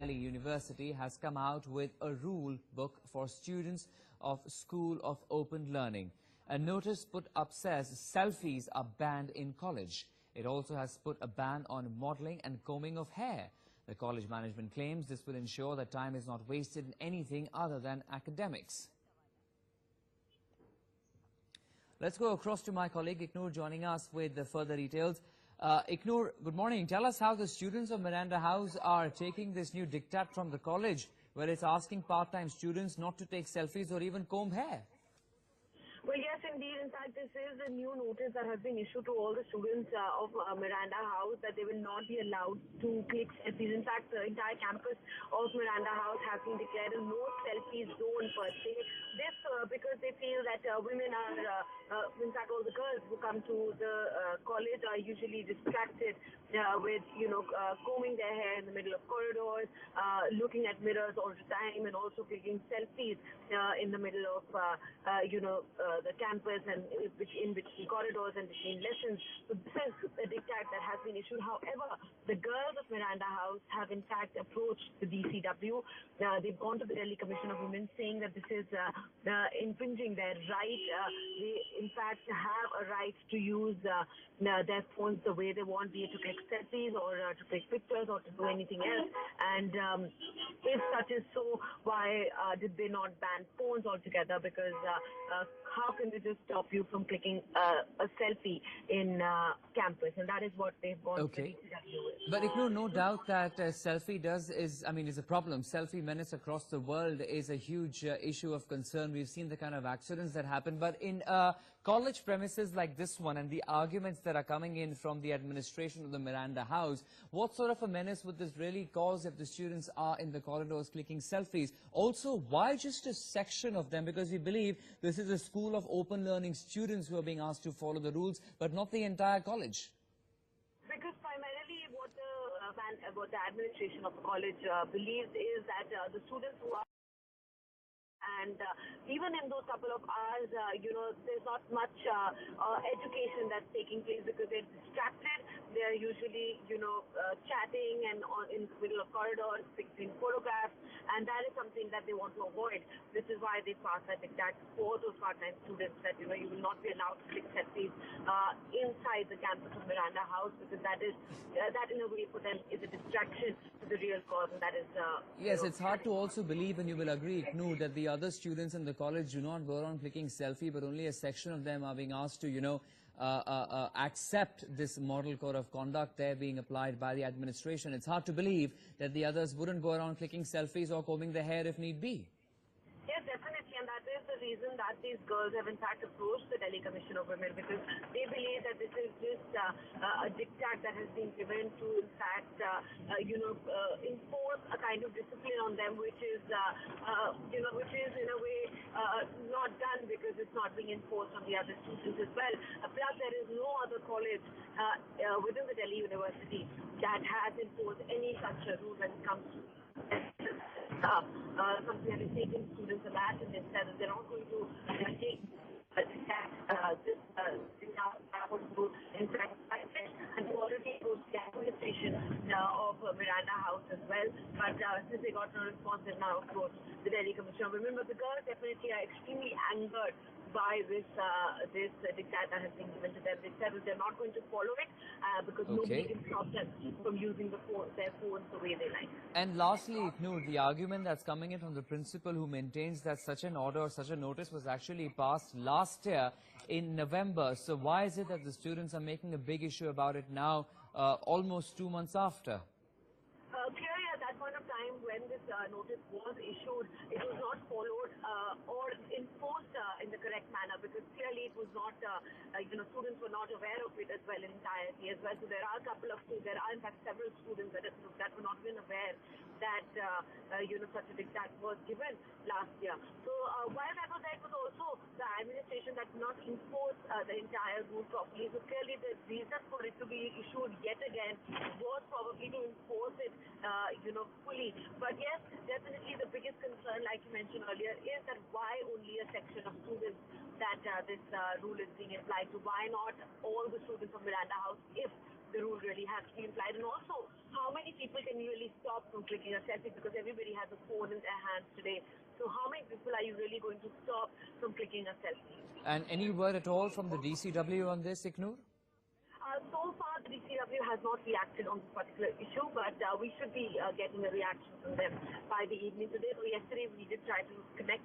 University has come out with a rule book for students of School of Open Learning. A notice put up says selfies are banned in college. It also has put a ban on modeling and combing of hair. The college management claims this will ensure that time is not wasted in anything other than academics. Let's go across to my colleague Iknoor joining us with the further details. Iknoor, good morning. Tell us how the students of Miranda House are taking this new diktat from the college, where it's asking part-time students not to take selfies or even comb hair. Well, yes, indeed. In fact, this is a new notice that has been issued to all the students of Miranda House that they will not be allowed to click selfies. In fact, the entire campus of Miranda House has been declared a no selfie zone per se. This because they feel that women are, in fact, all the girls who come to the college are usually distracted with, combing their hair in the middle of corridors, looking at mirrors all the time, and also clicking selfies in the middle of, the campus and in between corridors and between lessons. So this is a diktat that has been issued. However, the girls of Miranda House have in fact approached the DCW. They've gone to the Delhi Commission of Women saying that this is infringing their right. They in fact have a right to use their phones the way they want, be it to click selfies or to take pictures or to do anything else. And if such is so, why did they not ban phones altogether? Because how can they just stop you from clicking a selfie in campus? And that is what they've gone to the DCW with. But Iknoor, no doubt that selfie is a problem. Selfie menace across the world is a huge issue of concern. We've seen the kind of accidents that happen. But in college premises like this one and the arguments that are coming in from the administration of the Miranda House, what sort of a menace would this really cause if the students are in the corridors clicking selfies? Also, why just a section of them? Because we believe this is a school of open learning students who are being asked to follow the rules, but not the entire college. Because primarily what the administration of the college believes is that the students who are and even in those couple of hours, there's not much education that's taking place because they're distracted. They're usually, chatting and in the middle of corridors, taking photographs, and that is something that they want to avoid. This is why they passed that diktat for those part-time students that, you will not be allowed to click selfies inside the campus of Miranda House, because that in a way for them is a distraction to the real cause, and that is... Yes, it's hard to also believe, and you will agree, Iknoor, that the other students in the college do not go around clicking selfie, but only a section of them are being asked to, accept this model code of conduct there being applied by the administration. It's hard to believe that the others wouldn't go around clicking selfies or combing their hair if need be. Yes, definitely, and that is the reason that these girls have in fact approached the Delhi Commission of Women, because they believe that this is just a diktat that has been given to in fact enforce a kind of discipline on them, which is which is in a way not done because it's not being enforced on the other students as well. Plus, there is no other college within the Delhi University that has imposed any such a rule when it comes to something that is taking students aback, and they said that they're not going to take this in fact, and already goes to the administration of Miranda House as well. But since they got no response, they've now approached the Delhi Commission. Remember, the girls definitely are extremely angered by this diktat that has been given to them. They said that they're not going to follow it because nobody can stop them from using their phones the way they like. And lastly, Iknoor, the argument that's coming in from the principal, who maintains that such an order or such a notice was actually passed last year in November. So why is it that the students are making a big issue about it now, almost 2 months after? Clearly, at that point of time when this notice was issued, it was not followed or enforced in the correct manner, because clearly it was not, students were not aware of it as well in entirety as well. So there are in fact several students that were not even aware that such a diktat was given last year. So while that was there, it was also the administration that did not enforce the entire rule properly. So clearly the reason for it to be issued yet again was probably to enforce it fully. But yes, definitely the biggest concern, like you mentioned earlier, is that why only a section of students that this rule is being applied to? Why not all the students of Miranda House if the rule really has to be applied. And also, how many people can you really stop from clicking a selfie, because everybody has a phone in their hands today. So how many people are you really going to stop from clicking a selfie? And any word at all from the DCW on this, Ignore? So far, the DCW has not reacted on this particular issue, but we should be getting a reaction from them by the evening today. So yesterday, we did try to connect